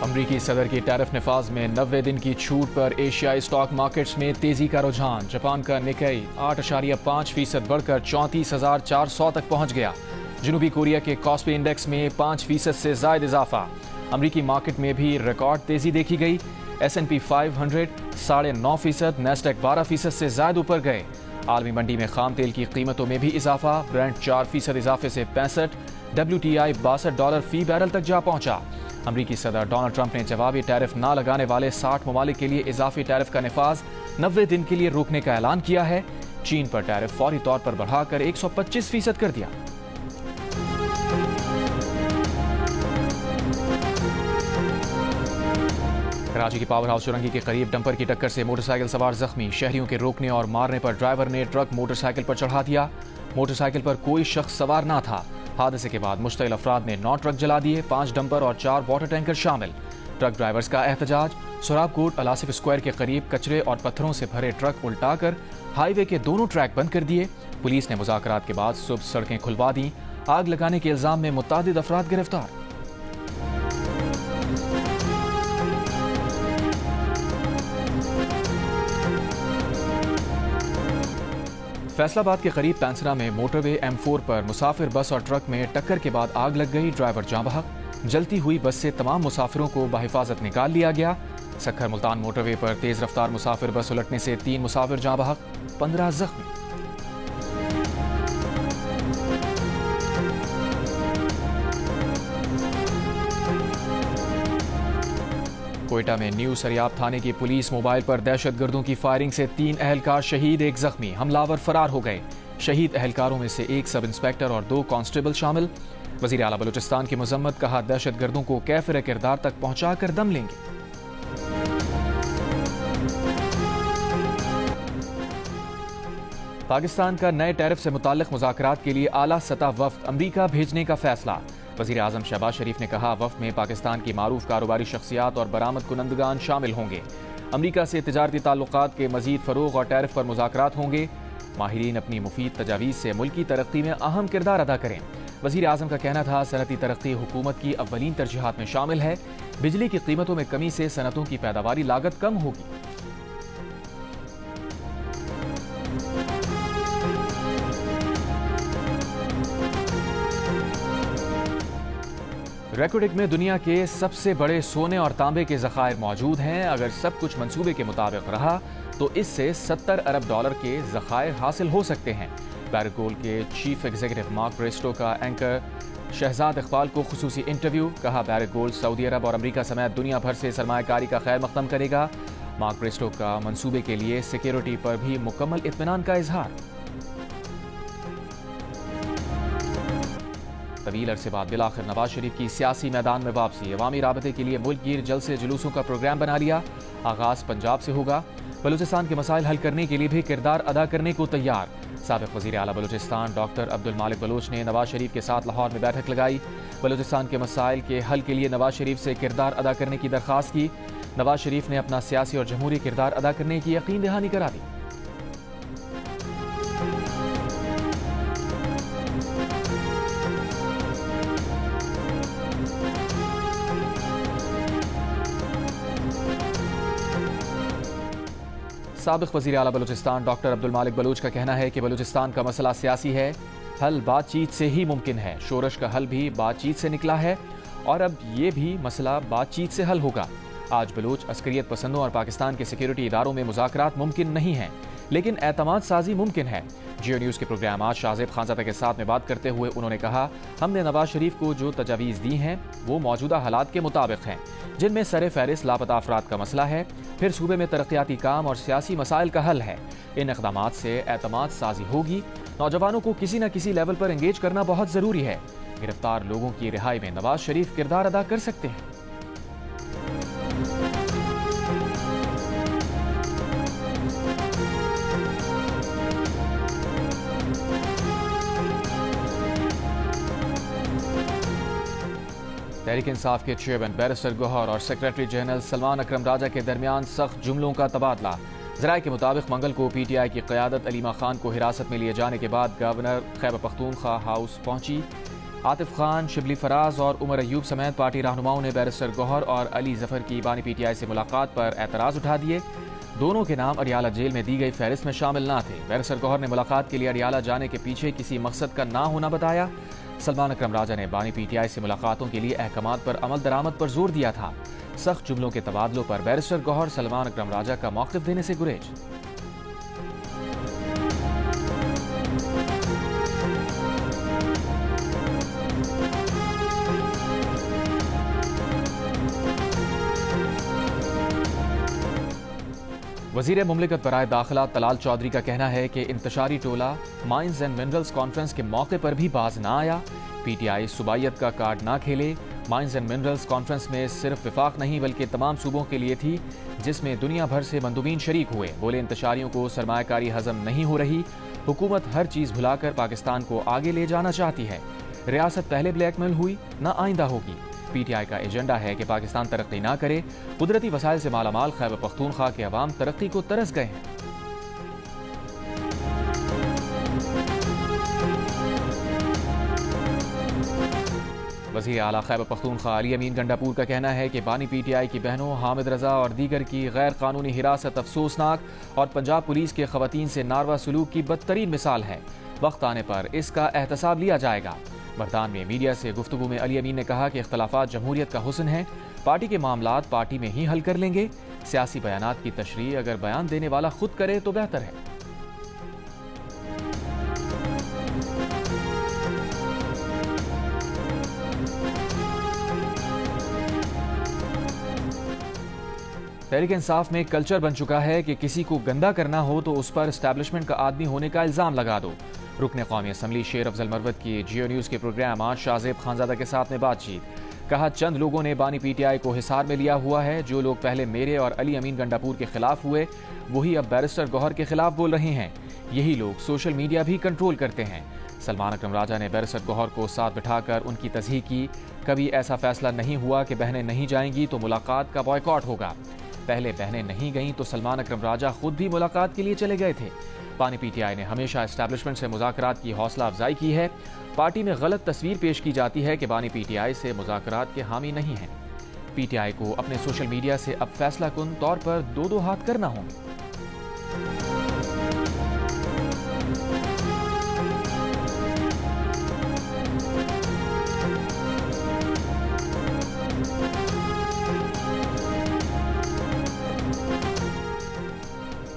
امریکی صدر کی ٹیرف نفاذ میں 90 دن کی چھوٹ پر ایشیائی اسٹاک مارکیٹس میں تیزی کا رجحان۔ جاپان کا نکئی 8.5% بڑھ کر 34,400 تک پہنچ گیا۔ جنوبی کوریا کے کاسپی انڈیکس میں 5% سے زائد اضافہ۔ امریکی مارکیٹ میں بھی ریکارڈ تیزی دیکھی گئی۔ S&P 500 9.5%، نیسڈیک 12% سے زائد اوپر گئے۔ عالمی منڈی میں خام تیل کی قیمتوں میں بھی اضافہ، برنٹ 4% اضافے سے 65، WTI $62 فی بیرل تک جا پہنچا۔ امریکی صدر ڈونلڈ ٹرمپ نے جوابی ٹیرف نہ لگانے والے 60 ممالک کے لیے اضافی ٹیرف کا نفاذ 90 دن کے لیے روکنے کا اعلان کیا ہے۔ چین پر ٹیرف فوری طور پر بڑھا کر 125% کر دیا۔ کراچی کی پاور ہاؤس چورنگی کے قریب ڈمپر کی ٹکر سے موٹر سائیکل سوار زخمی، شہریوں کے روکنے اور مارنے پر ڈرائیور نے ٹرک موٹر سائیکل پر چڑھا دیا۔ موٹر سائیکل پر کوئی شخص سوار نہ تھا۔ حادثے کے بعد مشتعل افراد نے 9 ٹرک جلا دیے، 5 ڈمپر اور 4 واٹر ٹینکر شامل۔ ٹرک ڈرائیورز کا احتجاج، سوراب کوٹ الاسف اسکوائر کے قریب کچرے اور پتھروں سے بھرے ٹرک الٹا کر ہائی وے کے دونوں ٹریک بند کر دیے۔ پولیس نے مذاکرات کے بعد صبح سڑکیں کھلوا دیں۔ آگ لگانے کے الزام میں متعدد افراد گرفتار۔ فیصل آباد کے قریب پینسرا میں موٹر وے M4 پر مسافر بس اور ٹرک میں ٹکر کے بعد آگ لگ گئی، ڈرائیور جاں بحق۔ جلتی ہوئی بس سے تمام مسافروں کو بحفاظت نکال لیا گیا۔ سکھر ملتان موٹر وے پر تیز رفتار مسافر بس الٹنے سے 3 مسافر جاں بحق، 15 زخمی۔ کوئٹہ میں نیو سریاب تھانے کی پولیس موبائل پر دہشت گردوں کی فائرنگ سے 3 اہلکار شہید، 1 زخمی، حملہ فرار ہو گئے۔ شہید اہلکاروں میں سے 1 سب انسپیکٹر اور 2 کانسٹیبل شامل۔ وزیر اعلیٰ بلوچستان کی مذمت، کہا دہشت گردوں کو کیفر کردار تک پہنچا کر دم لیں گے۔ پاکستان کا نئے ٹیرف سے متعلق مذاکرات کے لیے اعلیٰ سطح وفد امریکہ بھیجنے کا فیصلہ۔ وزیر اعظم شہباز شریف نے کہا وفد میں پاکستان کی معروف کاروباری شخصیات اور برآمد کنندگان شامل ہوں گے۔ امریکہ سے تجارتی تعلقات کے مزید فروغ اور ٹیرف پر مذاکرات ہوں گے۔ ماہرین اپنی مفید تجاویز سے ملکی ترقی میں اہم کردار ادا کریں۔ وزیر اعظم کا کہنا تھا صنعتی ترقی حکومت کی اولین ترجیحات میں شامل ہے۔ بجلی کی قیمتوں میں کمی سے صنعتوں کی پیداواری لاگت کم ہوگی۔ ریکوڈک میں دنیا کے سب سے بڑے سونے اور تانبے کے ذخائر موجود ہیں۔ اگر سب کچھ منصوبے کے مطابق رہا تو اس سے $70 ارب کے ذخائر حاصل ہو سکتے ہیں۔ بیرک گولڈ کے چیف ایگزیکٹو مارک بریسٹو کا اینکر شہزاد اقبال کو خصوصی انٹرویو، کہا بیرک گولڈ سعودی عرب اور امریکہ سمیت دنیا بھر سے سرمایہ کاری کا خیر مقدم کرے گا۔ مارک بریسٹو کا منصوبے کے لیے سیکیورٹی پر بھی مکمل اطمینان کا اظہار۔ طویل عرصے بعد بالآخر نواز شریف کی سیاسی میدان میں واپسی، عوامی رابطے کے لیے ملک گیر جلسے جلوسوں کا پروگرام بنا لیا۔ آغاز پنجاب سے ہوگا۔ بلوچستان کے مسائل حل کرنے کے لیے بھی کردار ادا کرنے کو تیار۔ سابق وزیر اعلیٰ بلوچستان ڈاکٹر عبد المالک بلوچ نے نواز شریف کے ساتھ لاہور میں بیٹھک لگائی۔ بلوچستان کے مسائل کے حل کے لیے نواز شریف سے کردار ادا کرنے کی درخواست کی۔ نواز شریف نے اپنا سیاسی اور جمہوری کردار ادا کرنے کی یقین دہانی کرا دی۔ سابق وزیر اعلیٰ بلوچستان ڈاکٹر عبد المالک بلوچ کا کہنا ہے کہ بلوچستان کا مسئلہ سیاسی ہے، حل بات چیت سے ہی ممکن ہے۔ شورش کا حل بھی بات چیت سے نکلا ہے اور اب یہ بھی مسئلہ بات چیت سے حل ہوگا۔ آج بلوچ عسکریت پسندوں اور پاکستان کے سیکیورٹی اداروں میں مذاکرات ممکن نہیں ہیں، لیکن اعتماد سازی ممکن ہے۔ جیو نیوز کے پروگرام آج شاہزیب خانزادہ کے ساتھ میں بات کرتے ہوئے انہوں نے کہا ہم نے نواز شریف کو جو تجاویز دی ہیں وہ موجودہ حالات کے مطابق ہیں، جن میں سر فہرست لاپتہ افراد کا مسئلہ ہے، پھر صوبے میں ترقیاتی کام اور سیاسی مسائل کا حل ہے۔ ان اقدامات سے اعتماد سازی ہوگی۔ نوجوانوں کو کسی نہ کسی لیول پر انگیج کرنا بہت ضروری ہے۔ گرفتار لوگوں کی رہائی میں نواز شریف کردار ادا کر سکتے ہیں۔ تحریک انصاف کے چیئرمین بیرسٹر گوہر اور سیکریٹری جنرل سلمان اکرم راجہ کے درمیان سخت جملوں کا تبادلہ۔ ذرائع کے مطابق منگل کو پی ٹی آئی کی قیادت علیمہ خان کو حراست میں لیے جانے کے بعد گورنر خیبر پختونخوا ہاؤس پہنچی۔ عاطف خان، شبلی فراز اور عمر ایوب سمیت پارٹی رہنماؤں نے بیرسٹر گوہر اور علی ظفر کی بانی پی ٹی آئی سے ملاقات پر اعتراض اٹھا دیے۔ دونوں کے نام اڈیالہ جیل میں دی گئی فہرست میں شامل نہ تھے۔ بیرسٹر گوہر نے ملاقات کے لیے اڈیالہ جانے کے پیچھے کسی مقصد کا نہ ہونا بتایا۔ سلمان اکرم راجہ نے بانی پی ٹی آئی سے ملاقاتوں کے لیے احکامات پر عمل درآمد پر زور دیا تھا۔ سخت جملوں کے تبادلوں پر بیرسٹر گوہر سلمان اکرم راجہ کا موقف دینے سے گریز۔ وزیر مملکت برائے داخلہ طلال چودھری کا کہنا ہے کہ انتشاری ٹولہ مائنز اینڈ منرلز کانفرنس کے موقع پر بھی باز نہ آیا۔ پی ٹی آئی صوبائیت کا کارڈ نہ کھیلے۔ مائنز اینڈ منرلز کانفرنس میں صرف وفاق نہیں بلکہ تمام صوبوں کے لیے تھی، جس میں دنیا بھر سے مندوبین شریک ہوئے۔ بولے انتشاریوں کو سرمایہ کاری ہضم نہیں ہو رہی، حکومت ہر چیز بھلا کر پاکستان کو آگے لے جانا چاہتی ہے۔ ریاست پہلے بلیک میل ہوئی، نہ آئندہ ہوگی۔ پی ٹی آئی کا ایجنڈا ہے کہ پاکستان ترقی نہ کرے۔ قدرتی وسائل سے مالا مال خیبر پختونخوا کے عوام ترقی کو ترس گئے ہیں۔ وزیر اعلیٰ خیبر پختونخوا علی امین گنڈاپور کا کہنا ہے کہ بانی پی ٹی آئی کی بہنوں حامد رضا اور دیگر کی غیر قانونی حراست افسوسناک اور پنجاب پولیس کے خواتین سے ناروا سلوک کی بدترین مثال ہے۔ وقت آنے پر اس کا احتساب لیا جائے گا۔ مردان میں میڈیا سے گفتگو میں علی امین نے کہا کہ اختلافات جمہوریت کا حسن ہے، پارٹی کے معاملات پارٹی میں ہی حل کر لیں گے۔ سیاسی بیانات کی تشریح اگر بیان دینے والا خود کرے تو بہتر ہے۔ تحریک انصاف میں کلچر بن چکا ہے کہ کسی کو گندا کرنا ہو تو اس پر اسٹیبلشمنٹ کا آدمی ہونے کا الزام لگا دو۔ رکن قومی اسمبلی شیر افضل مروت کی جیو نیوز کے پروگرام آج شاہزیب خانزادہ کے ساتھ میں بات چیت۔ کہا چند لوگوں نے بانی پی ٹی آئی کو حصار میں لیا ہوا ہے۔ جو لوگ پہلے میرے اور علی امین گنڈاپور کے خلاف ہوئے وہی اب بیرسٹر گوہر کے خلاف بول رہے ہیں۔ یہی لوگ سوشل میڈیا بھی کنٹرول کرتے ہیں۔ سلمان اکرم راجہ نے بیرسٹر گوہر کو ساتھ بٹھا کر ان کی تصحیح کی۔ کبھی ایسا فیصلہ نہیں ہوا کہ بہنیں نہیں جائیں گی تو ملاقات کا بائیکاٹ ہوگا۔ پہلے بہنیں نہیں گئیں تو سلمان اکرم راجہ خود بھی ملاقات کے لیے چلے گئے تھے۔ بانی پی ٹی آئی نے ہمیشہ اسٹیبلشمنٹ سے مذاکرات کی حوصلہ افزائی کی ہے۔ پارٹی میں غلط تصویر پیش کی جاتی ہے کہ بانی پی ٹی آئی سے مذاکرات کے حامی نہیں ہیں۔ پی ٹی آئی کو اپنے سوشل میڈیا سے اب فیصلہ کن طور پر دو ہاتھ کرنا ہوں گے۔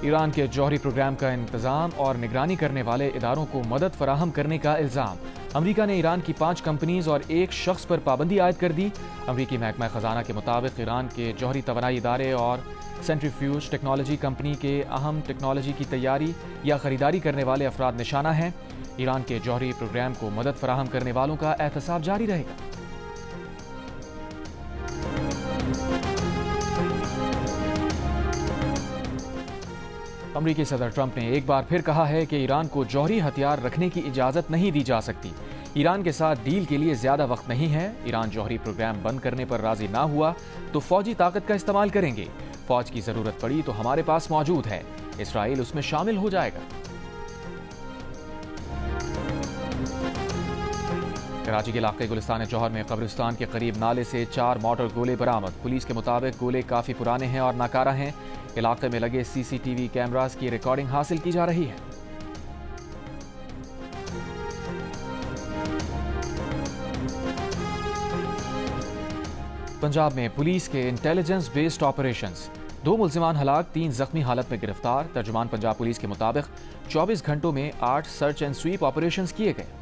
ایران کے جوہری پروگرام کا انتظام اور نگرانی کرنے والے اداروں کو مدد فراہم کرنے کا الزام۔ امریکہ نے ایران کی 5 کمپنیز اور 1 شخص پر پابندی عائد کر دی۔ امریکی محکمہ خزانہ کے مطابق ایران کے جوہری توانائی ادارے اور سینٹریفیوج ٹیکنالوجی کمپنی کے اہم ٹیکنالوجی کی تیاری یا خریداری کرنے والے افراد نشانہ ہیں۔ ایران کے جوہری پروگرام کو مدد فراہم کرنے والوں کا احتساب جاری رہے گا۔ امریکی صدر ٹرمپ نے ایک بار پھر کہا ہے کہ ایران کو جوہری ہتھیار رکھنے کی اجازت نہیں دی جا سکتی۔ ایران کے ساتھ ڈیل کے لیے زیادہ وقت نہیں ہے۔ ایران جوہری پروگرام بند کرنے پر راضی نہ ہوا تو فوجی طاقت کا استعمال کریں گے۔ فوج کی ضرورت پڑی تو ہمارے پاس موجود ہے۔ اسرائیل اس میں شامل ہو جائے گا۔ کراچی کے علاقے گلستان جوہر میں قبرستان کے قریب نالے سے 4 مارٹر گولے برآمد۔ پولیس کے مطابق گولے کافی پرانے ہیں اور ناکارہ ہیں۔ علاقے میں لگے سی سی ٹی وی کیمراز کی ریکارڈنگ حاصل کی جا رہی ہے۔ پنجاب میں پولیس کے انٹیلیجنس بیسڈ آپریشنز، 2 ملزمان ہلاک، 3 زخمی حالت میں گرفتار۔ ترجمان پنجاب پولیس کے مطابق 24 گھنٹوں میں 8 سرچ اینڈ سویپ آپریشنز کیے گئے۔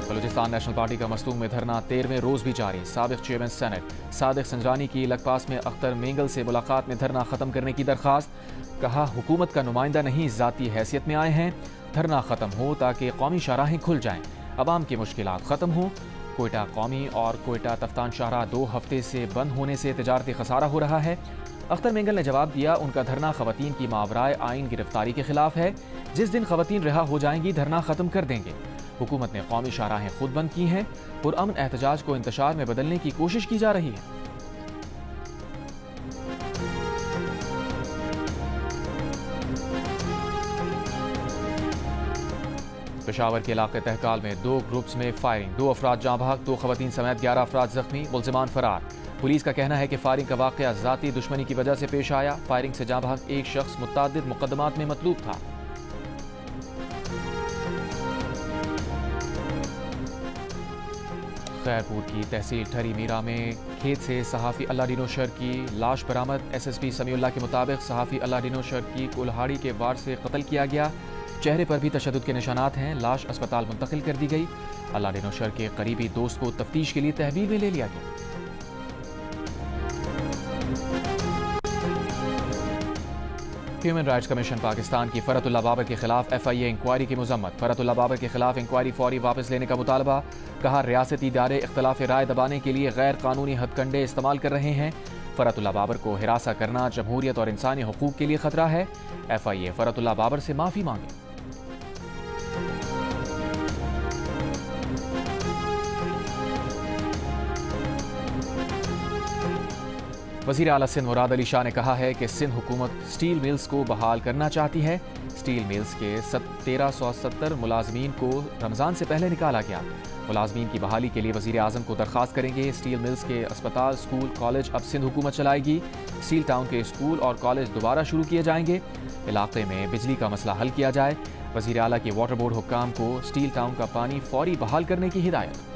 بلوچستان نیشنل پارٹی کا مستونگ میں دھرنا 13ویں روز بھی جاری۔ سابق چیئرمین سینٹ صادق سنجرانی کی لکپاس میں اختر مینگل سے ملاقات میں دھرنا ختم کرنے کی درخواست۔ کہا حکومت کا نمائندہ نہیں، ذاتی حیثیت میں آئے ہیں۔ دھرنا ختم ہو تاکہ قومی شاہراہیں کھل جائیں، عوام کی مشکلات ختم ہوں۔ کوئٹہ قومی اور کوئٹہ تفتان شاہراہ 2 ہفتے سے بند ہونے سے تجارتی خسارہ ہو رہا ہے۔ اختر مینگل نے جواب دیا ان کا دھرنا خواتین کی ماورائے آئین گرفتاری کے خلاف ہے۔ جس دن خواتین رہا ہو جائیں گی دھرنا ختم کر دیں گے۔ حکومت نے قومی شاہراہیں خود بند کی ہیں۔ پرامن احتجاج کو انتشار میں بدلنے کی کوشش کی جا رہی ہے۔ پشاور کے علاقے تہکال میں 2 گروپس میں فائرنگ، 2 افراد جاں بحق، 2 خواتین سمیت 11 افراد زخمی، ملزمان فرار۔ پولیس کا کہنا ہے کہ فائرنگ کا واقعہ ذاتی دشمنی کی وجہ سے پیش آیا۔ فائرنگ سے جاں بحق ایک شخص متعدد مقدمات میں مطلوب تھا۔ خیرپور کی تحصیل ٹھری میرا میں کھیت سے صحافی اللہ ڈینو شر کی لاش برآمد۔ ایس ایس پی سمیع اللہ کے مطابق صحافی اللہ ڈینو شر کی کلہاڑی کے وار سے قتل کیا گیا۔ چہرے پر بھی تشدد کے نشانات ہیں۔ لاش اسپتال منتقل کر دی گئی۔ اللہ ڈینو شر کے قریبی دوست کو تفتیش کے لیے تحویل میں لے لیا گیا۔ ہیومن رائٹس کمیشن پاکستان کی فرحت اللہ بابر کے خلاف ایف آئی اے انکوائری کی مذمت۔ فرحت اللہ بابر کے خلاف انکوائری فوری واپس لینے کا مطالبہ۔ کہا ریاستی ادارے اختلاف رائے دبانے کے لیے غیر قانونی ہتھ کنڈے استعمال کر رہے ہیں۔ فرحت اللہ بابر کو ہراساں کرنا جمہوریت اور انسانی حقوق کے لیے خطرہ ہے۔ ایف آئی اے فرحت اللہ بابر سے معافی مانگے۔ وزیر اعلیٰ سندھ مراد علی شاہ نے کہا ہے کہ سندھ حکومت سٹیل ملز کو بحال کرنا چاہتی ہے۔ سٹیل ملز کے 1370 ملازمین کو رمضان سے پہلے نکالا گیا۔ ملازمین کی بحالی کے لیے وزیر اعظم کو درخواست کریں گے۔ سٹیل ملز کے اسپتال، اسکول، کالج اب سندھ حکومت چلائے گی۔ سٹیل ٹاؤن کے اسکول اور کالج دوبارہ شروع کیے جائیں گے۔ علاقے میں بجلی کا مسئلہ حل کیا جائے۔ وزیر اعلیٰ کی واٹر بورڈ حکام کو سٹیل ٹاؤن کا پانی فوری بحال کرنے کی ہدایت۔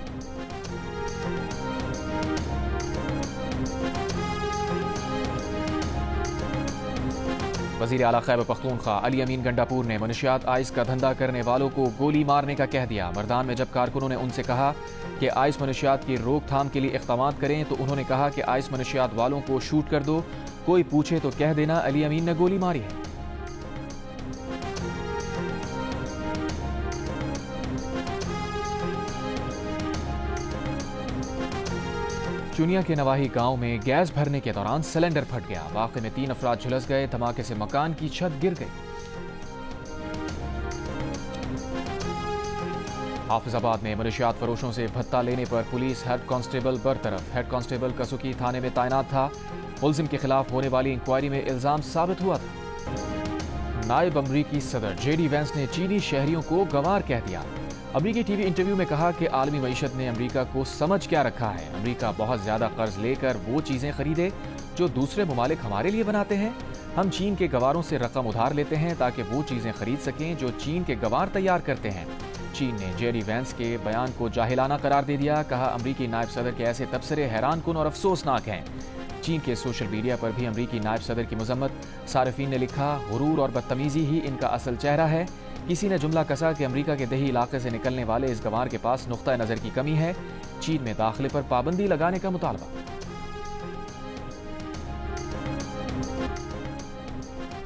وزیر اعلیٰ خیبر پختونخوا علی امین گنڈاپور نے منشیات آئس کا دھندا کرنے والوں کو گولی مارنے کا کہہ دیا۔ مردان میں جب کارکنوں نے ان سے کہا کہ آئس منشیات کی روک تھام کے لیے اقدامات کریں تو انہوں نے کہا کہ آئس منشیات والوں کو شوٹ کر دو، کوئی پوچھے تو کہہ دینا علی امین نے گولی ماری ہے۔ چونیا کے نواحی گاؤں میں گیس بھرنے کے دوران سلنڈر پھٹ گیا۔ واقعے میں 3 افراد جھلس گئے۔ دھماکے سے مکان کی چھت گر گئی۔ حافظ آباد میں منشیات فروشوں سے بھتہ لینے پر پولیس ہیڈ کانسٹیبل برطرف۔ ہیڈ کانسٹیبل کسوکی تھانے میں تعینات تھا۔ ملزم کے خلاف ہونے والی انکوائری میں الزام ثابت ہوا تھا۔ نائب امریکی صدر جے ڈی وینس نے چینی شہریوں کو گنوار کہہ دیا۔ امریکی ٹی وی انٹرویو میں کہا کہ عالمی معیشت نے امریکہ کو سمجھ کیا رکھا ہے۔ امریکہ بہت زیادہ قرض لے کر وہ چیزیں خریدے جو دوسرے ممالک ہمارے لیے بناتے ہیں۔ ہم چین کے گواروں سے رقم ادھار لیتے ہیں تاکہ وہ چیزیں خرید سکیں جو چین کے گوار تیار کرتے ہیں۔ چین نے جے ڈی وینس کے بیان کو جاہلانہ قرار دے دیا۔ کہا امریکی نائب صدر کے ایسے تبصرے حیران کن اور افسوسناک ہیں۔ چین کے سوشل میڈیا پر بھی امریکی نائب صدر کی مذمت۔ صارفین نے لکھا غرور اور بدتمیزی ہی ان کا اصل چہرہ ہے۔ کسی نے جملہ کسا کہ امریکہ کے دیہی علاقے سے نکلنے والے اس گنوار کے پاس نقطہ نظر کی کمی ہے۔ چین میں داخلے پر پابندی لگانے کا مطالبہ۔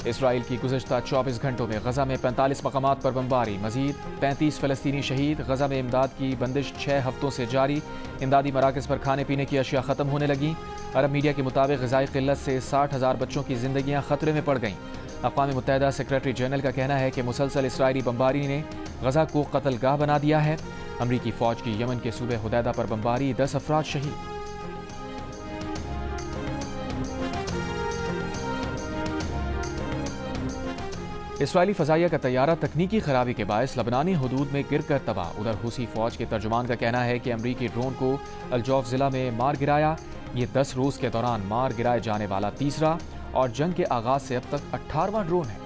اسرائیل کی گزشتہ 24 گھنٹوں میں غزہ میں 45 مقامات پر بمباری، مزید 35 فلسطینی شہید۔ غزہ میں امداد کی بندش 6 ہفتوں سے جاری۔ امدادی مراکز پر کھانے پینے کی اشیاء ختم ہونے لگیں۔ عرب میڈیا کے مطابق غذائی قلت سے 60,000 بچوں کی زندگیاں خطرے میں پڑ گئیں۔ اقوام متحدہ سیکریٹری جنرل کا کہنا ہے کہ مسلسل اسرائیلی بمباری نے غزہ کو قتل گاہ بنا دیا ہے۔ امریکی فوج کی یمن کے صوبے حدیدہ پر بمباری، 10 افراد شہید۔ اسرائیلی فضائیہ کا طیارہ تکنیکی خرابی کے باعث لبنانی حدود میں گر کر تباہ۔ ادھر حوثی فوج کے ترجمان کا کہنا ہے کہ امریکی ڈرون کو الجوف ضلع میں مار گرایا۔ یہ 10 روز کے دوران مار گرائے جانے والا تیسرا اور جنگ کے آغاز سے اب تک 18واں ڈرون ہے۔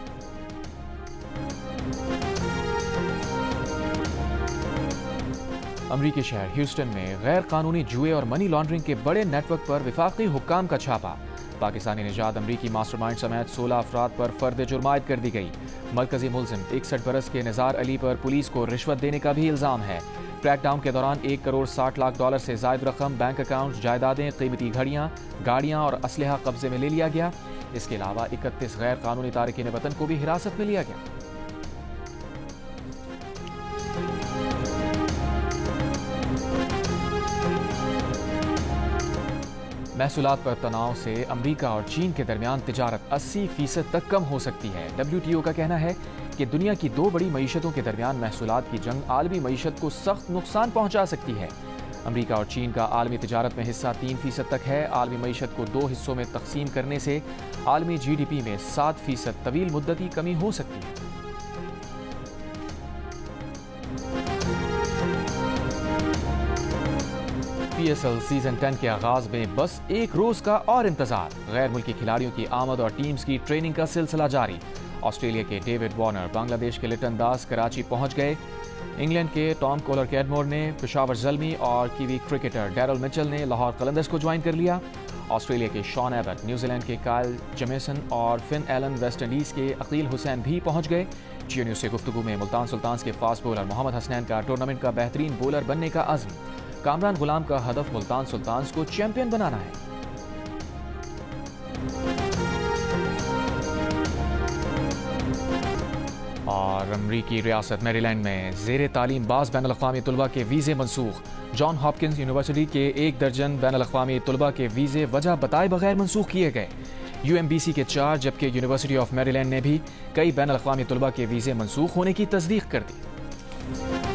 امریکی شہر ہیوسٹن میں غیر قانونی جوئے اور منی لانڈرنگ کے بڑے نیٹ ورک پر وفاقی حکام کا چھاپا۔ پاکستانی نژاد امریکی ماسٹر مائنڈ سمیت 16 افراد پر فرد جرم عائد کر دی گئی۔ مرکزی ملزم 61 برس کے نزار علی پر پولیس کو رشوت دینے کا بھی الزام ہے۔ کریک ڈاؤن کے دوران $1.60 سے زائد رقم، بینک اکاؤنٹ، جائیدادیں، قیمتی گھڑیاں، گاڑیاں اور اسلحہ قبضے میں لے لیا گیا۔ اس کے علاوہ 31 غیر قانونی تارکین وطن کو بھی حراست میں لیا گیا۔ محصولات پر تناؤ سے امریکہ اور چین کے درمیان تجارت 80% تک کم ہو سکتی ہے۔ WTO کا کہنا ہے کہ دنیا کی 2 بڑی معیشتوں کے درمیان محصولات کی جنگ عالمی معیشت کو سخت نقصان پہنچا سکتی ہے۔ امریکہ اور چین کا عالمی تجارت میں حصہ 3% تک ہے۔ عالمی معیشت کو 2 حصوں میں تقسیم کرنے سے عالمی GDP میں 7% طویل مدتی کمی ہو سکتی ہے۔ PSL سیزن 10 کے آغاز میں بس ایک روز کا اور انتظار. غیر ملکی کھلاڑیوں کی آمد اور ٹیمز کی ٹریننگ کا سلسلہ جاری. آسٹریلیا کے ڈیوڈ وارنر بنگلہ دیش کے لٹن داس کراچی پہنچ گئے. انگلینڈ کے ٹام کولر کیڈمور نے پشاور زلمی اور کیوی کرکٹر ڈیرل مچل نے لاہور قلندرز کو جوائن کر لیا. آسٹریلیا کے شان ایبٹ، نیوزی لینڈ کے کائل جمیسن اور فن ایلن ویسٹ انڈیز کے عقیل حسین بھی پہنچ گئے. جیو نیوز سے گفتگو میں ملتان سلطانز کے فاسٹ بولر محمد حسنین کا ٹورنامنٹ کا بہترین بولر بننے کا عزم. کامران غلام کا ہدف ملتان سلطانز کو چیمپئن بنانا ہے. اور امریکی ریاست میری لینڈ میں زیر تعلیم بعض بین الاقوامی طلباء کے ویزے منسوخ. جان ہاپکنز یونیورسٹی کے 1 درجن بین الاقوامی طلباء کے ویزے وجہ بتائے بغیر منسوخ کیے گئے. UMBC کے 4 جبکہ یونیورسٹی آف میری لینڈ نے بھی کئی بین الاقوامی طلباء کے ویزے منسوخ ہونے کی تصدیق کر دی.